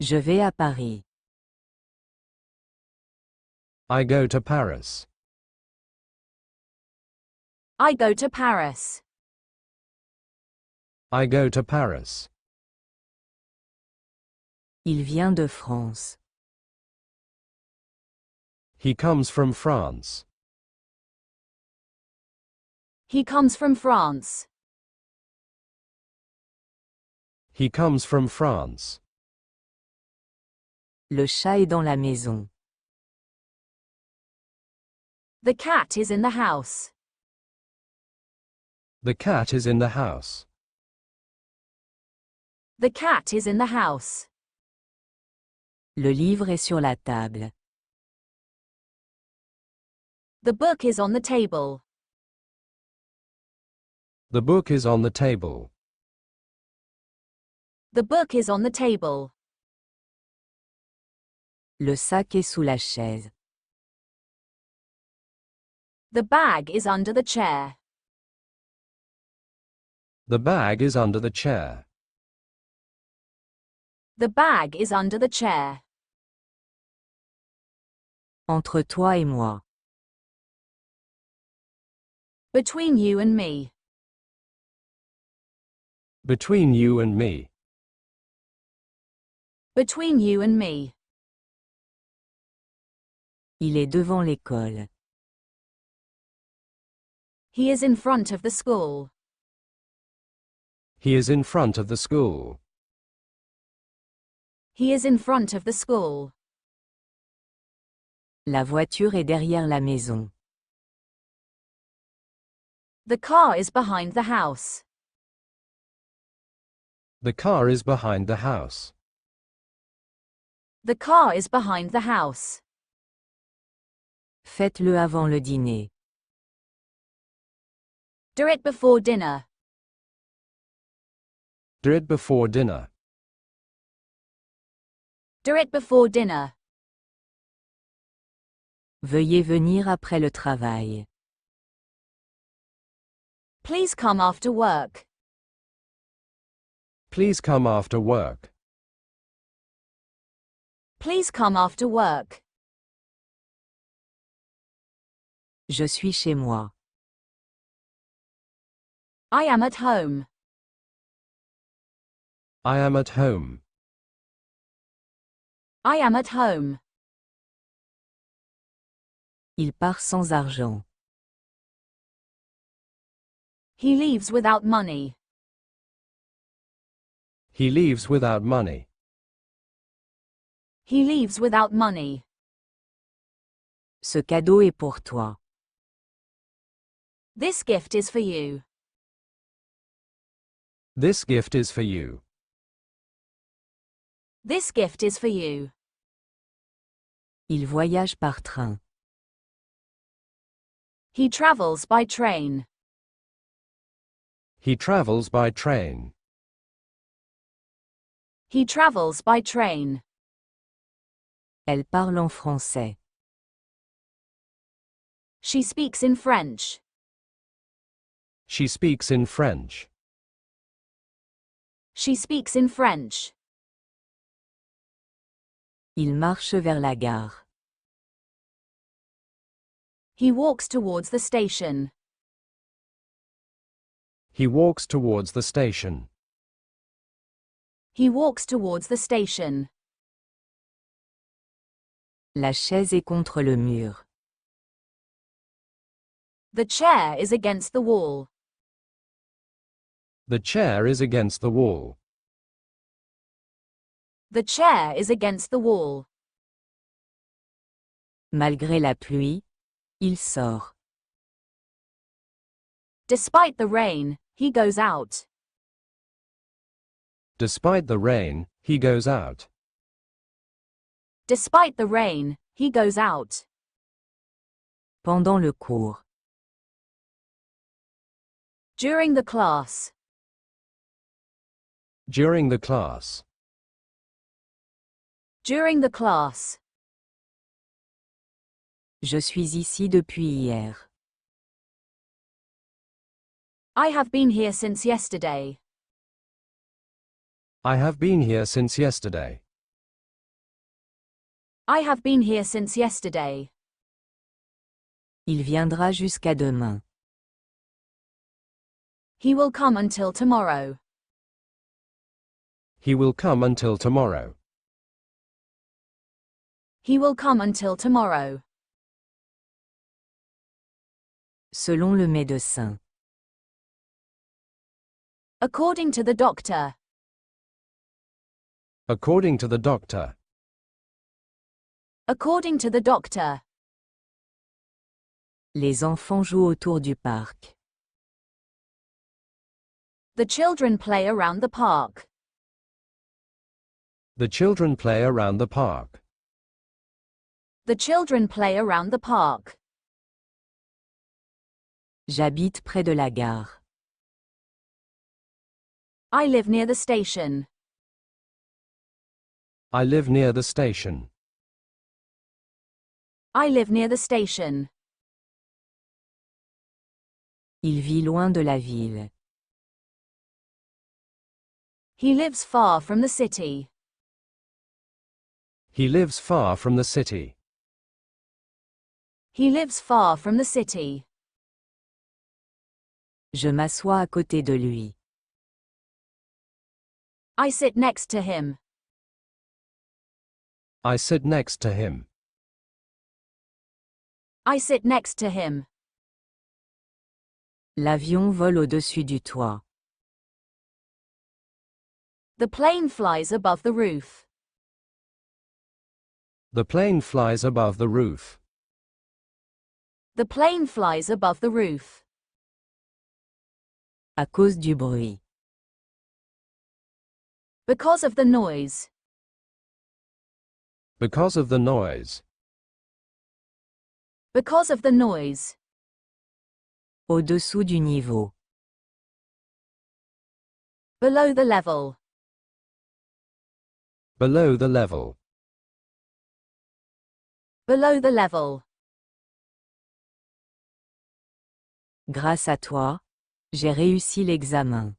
Je vais à Paris. I go to Paris. I go to Paris. I go to Paris. Il vient de France. He comes from France. He comes from France. He comes from France. Le chat est dans la maison. The cat is in the house. The cat is in the house. The cat is in the house. Le livre est sur la table. The book is on the table. The book is on the table. The book is on the table. Le sac est sous la chaise. The bag is under the chair. The bag is under the chair. The bag is under the chair. Entre toi et moi. Between you and me. Between you and me. Between you and me. Il est devant l'école. He is in front of the school. He is in front of the school. He is in front of the school. La voiture est derrière la maison. The car is behind the house. The car is behind the house. The car is behind the house. Faites-le avant le dîner. Do it before dinner. Do it before dinner. Do it before dinner. Veuillez venir après le travail. Please come after work. Please come after work. Please come after work. Je suis chez moi. I am at home. I am at home. I am at home. Il part sans argent. He leaves without money. He leaves without money. He leaves without money. Ce cadeau est pour toi. This gift is for you. This gift is for you. This gift is for you. Il voyage par train. He travels by train. He travels by train. He travels by train. Elle parle en français. She speaks in French. She speaks in French. She speaks in French. Il marche vers la gare. He walks towards the station. He walks towards the station. He walks towards the station. La chaise est contre le mur. The chair is against the wall. The chair is against the wall. The chair is against the wall. Malgré la pluie, il sort. Despite the rain, he goes out. Despite the rain, he goes out. Despite the rain, he goes out. Pendant le cours. During the class. During the class. During the class. Je suis ici depuis hier. I have been here since yesterday. I have been here since yesterday. I have been here since yesterday. Il viendra jusqu'à demain. He will come until tomorrow. He will come until tomorrow. He will come until tomorrow. Selon le médecin. According to the doctor. According to the doctor. According to the doctor. Les enfants jouent autour du parc. The children play around the park. The children play around the park. The children play around the park. J'habite près de la gare. I live near the station. I live near the station. I live near the station. Il vit loin de la ville. He lives far from the city. He lives far from the city. He lives far from the city. Je m'assois à côté de lui. I sit next to him. I sit next to him. I sit next to him. L'avion vole au-dessus du toit. The plane flies above the roof. The plane flies above the roof. The plane flies above the roof. À cause du bruit. Because of the noise. Because of the noise. Because of the noise. Au-dessous du niveau. Below the level. Below the level. Below the level. Grâce à toi, j'ai réussi l'examen.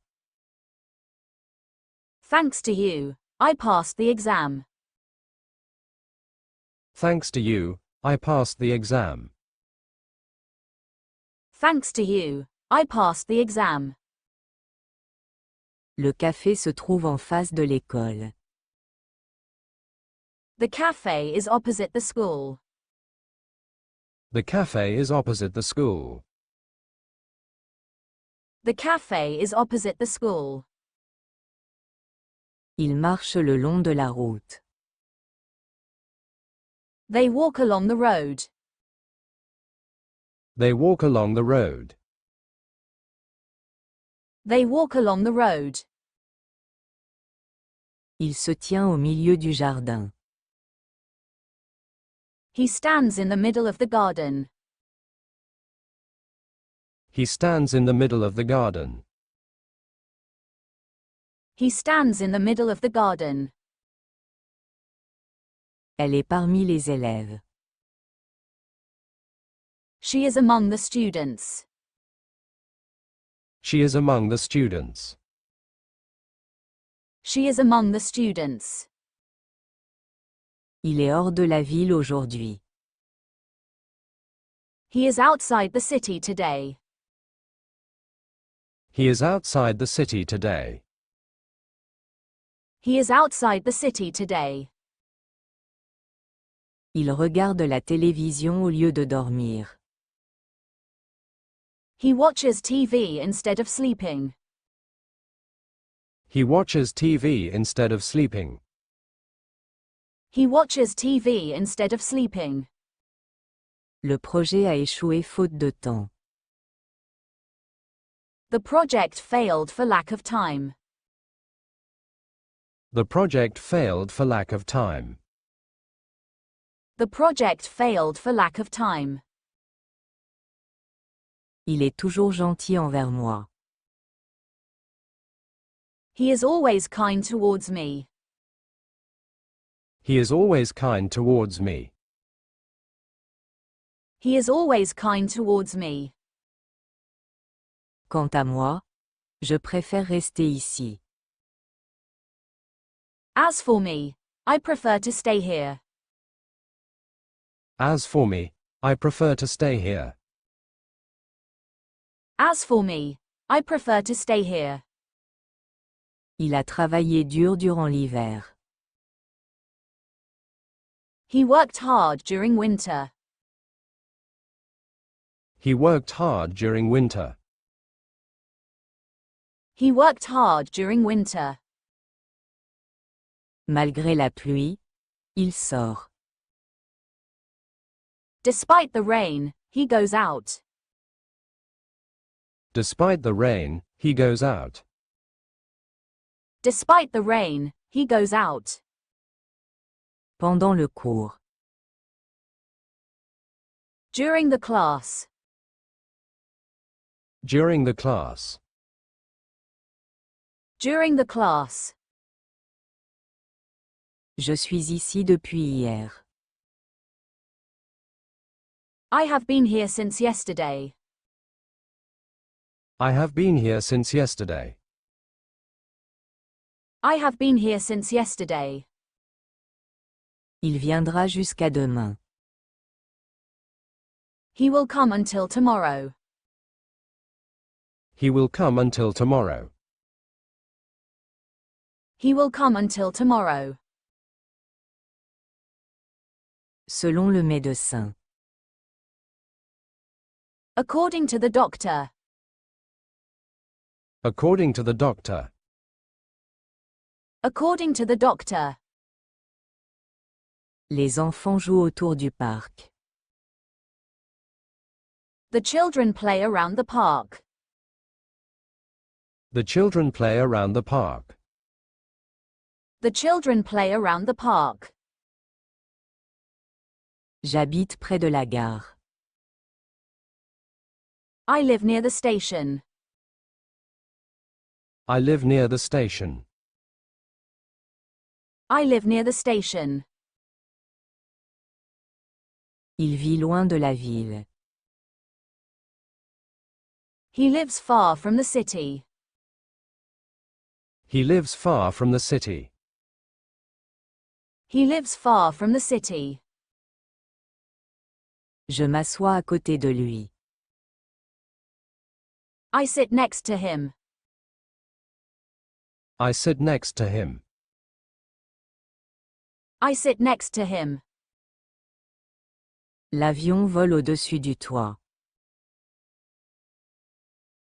Thanks to you, I passed the exam. Thanks to you, I passed the exam. Thanks to you, I passed the exam. Le café se trouve en face de l'école. The cafe is opposite the school. The cafe is opposite the school. The cafe is opposite the school. Ils marchent le long de la route. They walk along the road. They walk along the road. They walk along the road. Il se tient au milieu du jardin. He stands in the middle of the garden. He stands in the middle of the garden. He stands in the middle of the garden. Elle est parmi les élèves. She is among the students. She is among the students. She is among the students. Il est hors de la ville aujourd'hui. He is outside the city today. He is outside the city today. He is outside the city today. Il regarde la télévision au lieu de dormir. He watches TV instead of sleeping. He watches TV instead of sleeping. He watches TV instead of sleeping. Le projet a échoué faute de temps. The project failed for lack of time. The project failed for lack of time. The project failed for lack of time. Il est toujours gentil envers moi. He is always kind towards me. He is always kind towards me. He is always kind towards me. Quant à moi, je préfère rester ici. As for me, I prefer to stay here. As for me, I prefer to stay here. As for me, I prefer to stay here. Il a travaillé dur durant l'hiver. He worked hard during winter. He worked hard during winter. He worked hard during winter. Malgré la pluie, il sort. Despite the rain, he goes out. Despite the rain, he goes out. Despite the rain, he goes out. Pendant le cours. During the class. During the class. During the class. Je suis ici depuis hier. I have been here since yesterday. I have been here since yesterday. I have been here since yesterday. Il viendra jusqu'à demain. He will come until tomorrow. He will come until tomorrow. He will come until tomorrow. Selon le médecin. According to the doctor. According to the doctor. According to the doctor. Les enfants jouent autour du parc. The children play around the park. The children play around the park. The children play around the park. J'habite près de la gare. I live near the station. I live near the station. I live near the station. Il vit loin de la ville. He lives far from the city. He lives far from the city. He lives far from the city. Je m'assois à côté de lui. I sit next to him. I sit next to him. I sit next to him. L'avion vole au-dessus du toit.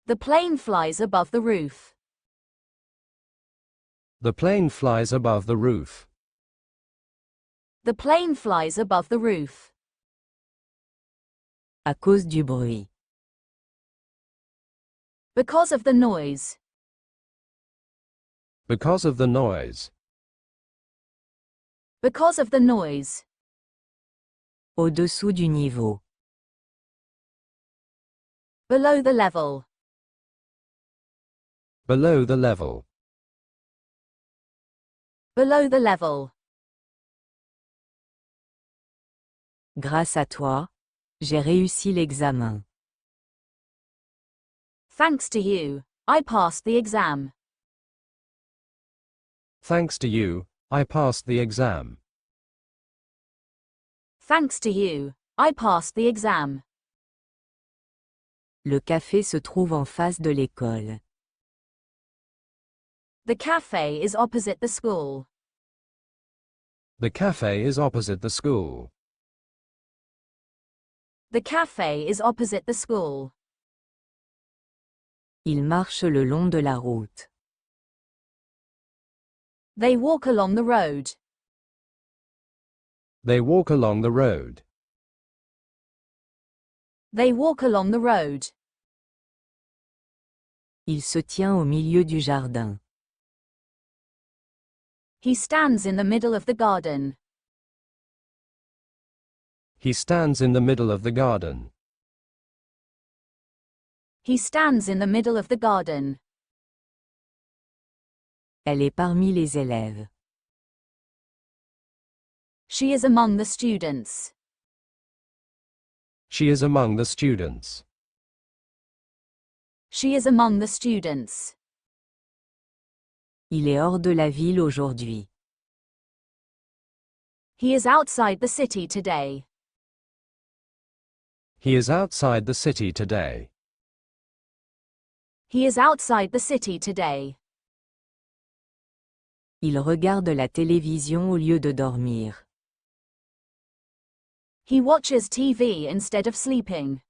The plane flies above the roof. The plane flies above the roof. The plane flies above the roof. À cause du bruit. Because of the noise. Because of the noise. Because of the noise. Au-dessous du niveau. Below the level. Below the level. Below the level. Grâce à toi, j'ai réussi l'examen. Thanks to you, I passed the exam. Thanks to you, I passed the exam. Thanks to you, I passed the exam. Le café se trouve en face de l'école. The cafe is opposite the school. The cafe is opposite the school. The cafe is opposite the school. Ils marchent le long de la route. They walk along the road. They walk along the road. They walk along the road. Il se tient au milieu du jardin. He stands in the middle of the garden. He stands in the middle of the garden. He stands in the middle of the garden. Elle est parmi les élèves. She is among the students. She is among the students. She is among the students. Il est hors de la ville aujourd'hui. He is outside the city today. He is outside the city today. He is outside the city today. Il regarde la télévision au lieu de dormir. He watches TV instead of sleeping.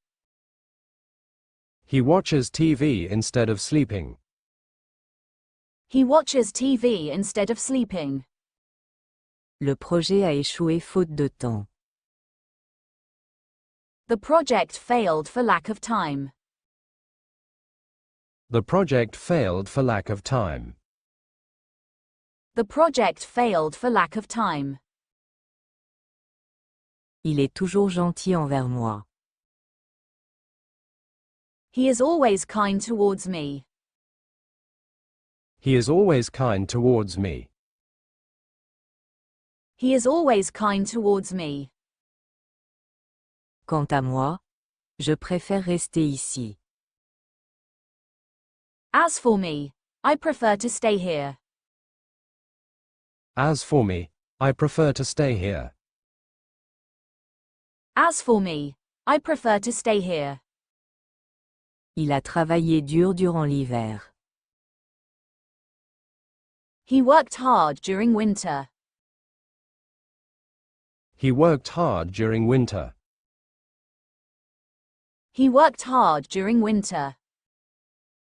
He watches TV instead of sleeping. He watches TV instead of sleeping. Le projet a échoué faute de temps. The project failed for lack of time. The project failed for lack of time. The project failed for lack of time. Il est toujours gentil envers moi. He is always kind towards me. He is always kind towards me. He is always kind towards me. Quant à moi, je préfère rester ici. As for me, I prefer to stay here. As for me, I prefer to stay here. As for me, I prefer to stay here. Il a travaillé dur durant l'hiver. He worked hard during winter. He worked hard during winter. He worked hard during winter.